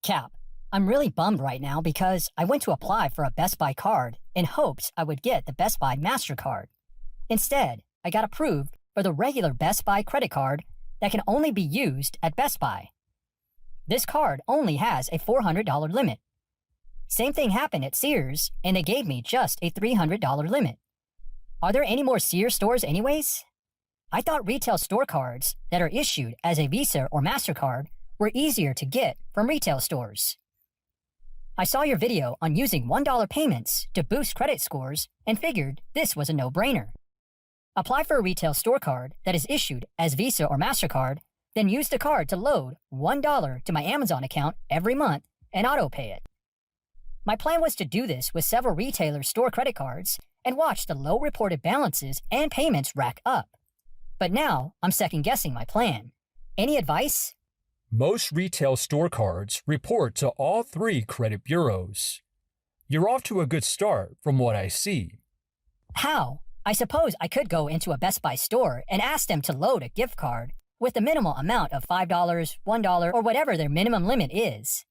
Cap, I'm really bummed right now because I went to apply for a Best Buy card in hopes I would get the Best Buy MasterCard. Instead, I got approved for the regular Best Buy credit card that can only be used at Best Buy. This card only has a $400 limit. Same thing happened at Sears, and they gave me just a $300 limit. Are there any more Sears stores anyways? I thought retail store cards that are issued as a Visa or MasterCard were easier to get from retail stores. I saw your video on using $1 payments to boost credit scores and figured this was a no-brainer. Apply for a retail store card that is issued as Visa or MasterCard, then use the card to load $1 to my Amazon account every month and auto-pay it. My plan was to do this with several retailers' store credit cards and watch the low reported balances and payments rack up. But now I'm second-guessing my plan. Any advice? Most retail store cards report to all three credit bureaus. You're off to a good start from what I see. How? I suppose I could go into a Best Buy store and ask them to load a gift card with a minimal amount of $5, $1, or whatever their minimum limit is.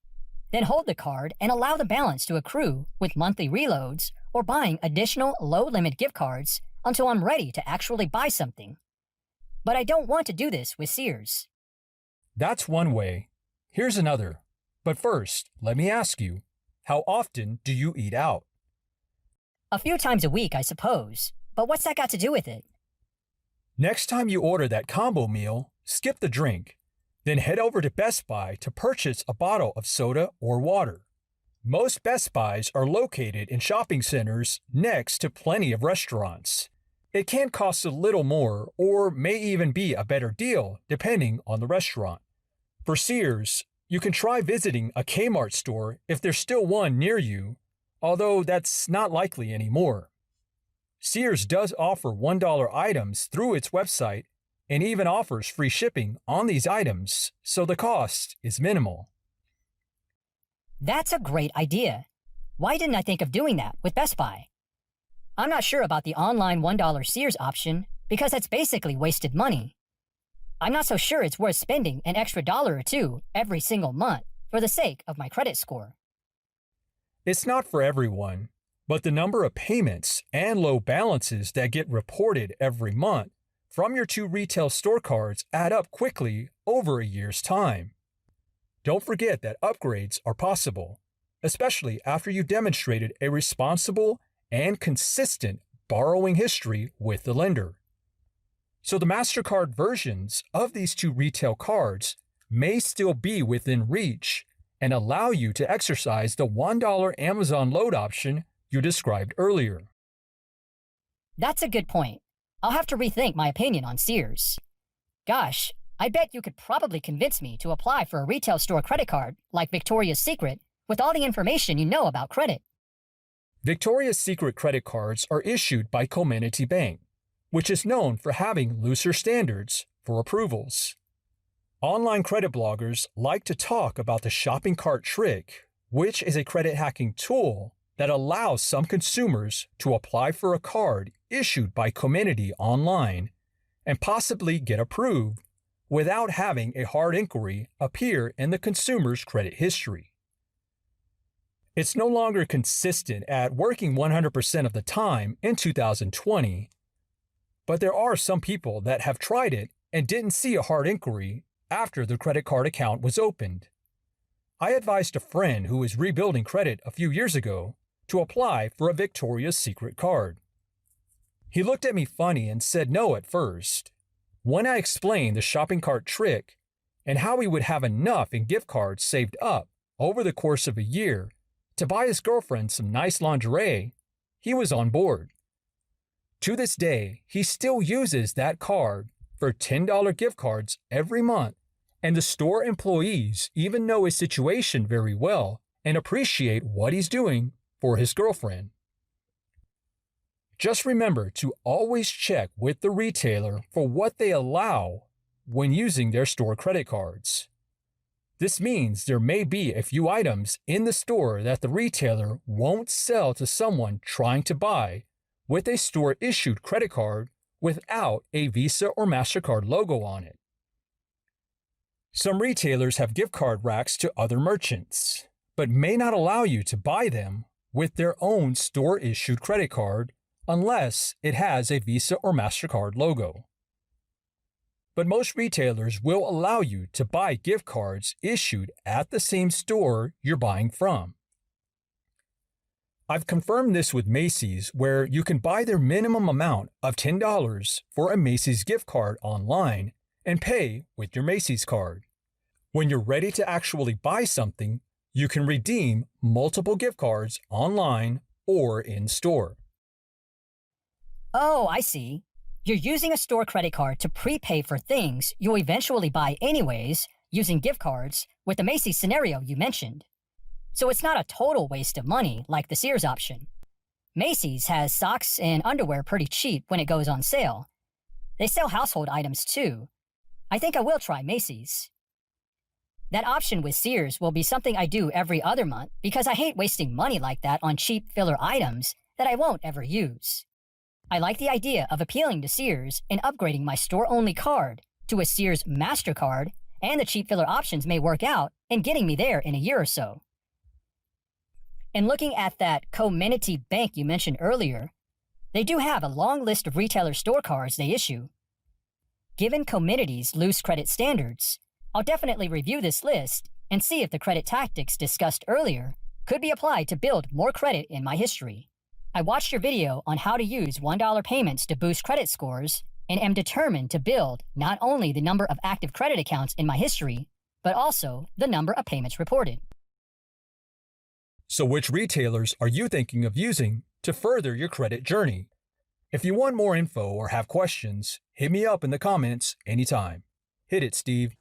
Then hold the card and allow the balance to accrue with monthly reloads or buying additional low-limit gift cards until I'm ready to actually buy something. But I don't want to do this with Sears. That's one way. Here's another. But first, let me ask you, how often do you eat out? A few times a week, I suppose. But what's that got to do with it? Next time you order that combo meal, skip the drink. Then head over to Best Buy to purchase a bottle of soda or water. Most Best Buys are located in shopping centers next to plenty of restaurants. It can cost a little more or may even be a better deal depending on the restaurant. For Sears, you can try visiting a Kmart store if there's still one near you, although that's not likely anymore. Sears does offer $1 items through its website and even offers free shipping on these items, so the cost is minimal. That's a great idea. Why didn't I think of doing that with Best Buy? I'm not sure about the online $1 Sears option because that's basically wasted money. I'm not so sure it's worth spending an extra dollar or two every single month for the sake of my credit score. It's not for everyone, but the number of payments and low balances that get reported every month from your two retail store cards add up quickly over a year's time. Don't forget that upgrades are possible, especially after you demonstrated a responsible and consistent borrowing history with the lender. So the MasterCard versions of these two retail cards may still be within reach and allow you to exercise the $1 Amazon load option you described earlier. That's a good point. I'll have to rethink my opinion on Sears. Gosh, I bet you could probably convince me to apply for a retail store credit card like Victoria's Secret with all the information you know about credit. Victoria's Secret credit cards are issued by Citibank, which is known for having looser standards for approvals. Online credit bloggers like to talk about the shopping cart trick, which is a credit hacking tool that allows some consumers to apply for a card issued by Comenity online and possibly get approved without having a hard inquiry appear in the consumer's credit history. It's no longer consistent at working 100% of the time in 2020, but there are some people that have tried it and didn't see a hard inquiry after their credit card account was opened. I advised a friend who was rebuilding credit a few years ago to apply for a Victoria's Secret card. He looked at me funny and said no at first. When I explained the shopping cart trick and how he would have enough in gift cards saved up over the course of a year to buy his girlfriend some nice lingerie, he was on board. To this day, he still uses that card for $10 gift cards every month, and the store employees even know his situation very well and appreciate what he's doing for his girlfriend. Just remember to always check with the retailer for what they allow when using their store credit cards. This means there may be a few items in the store that the retailer won't sell to someone trying to buy with a store-issued credit card without a Visa or MasterCard logo on it. Some retailers have gift card racks to other merchants, but may not allow you to buy them with their own store-issued credit card unless it has a Visa or MasterCard logo. But most retailers will allow you to buy gift cards issued at the same store you're buying from. I've confirmed this with Macy's, where you can buy their minimum amount of $10 for a Macy's gift card online and pay with your Macy's card. When you're ready to actually buy something, you can redeem multiple gift cards online or in store. Oh, I see. You're using a store credit card to prepay for things you'll eventually buy anyways using gift cards with the Macy's scenario you mentioned. So it's not a total waste of money like the Sears option. Macy's has socks and underwear pretty cheap when it goes on sale. They sell household items too. I think I will try Macy's. That option with Sears will be something I do every other month because I hate wasting money like that on cheap filler items that I won't ever use. I like the idea of appealing to Sears and upgrading my store-only card to a Sears MasterCard, and the cheap filler options may work out in getting me there in a year or so. And looking at that Citibank you mentioned earlier, they do have a long list of retailer store cards they issue. Given Community's loose credit standards, I'll definitely review this list and see if the credit tactics discussed earlier could be applied to build more credit in my history. I watched your video on how to use $1 payments to boost credit scores and am determined to build not only the number of active credit accounts in my history, but also the number of payments reported. So which retailers are you thinking of using to further your credit journey? If you want more info or have questions, hit me up in the comments anytime. Hit it, Steve.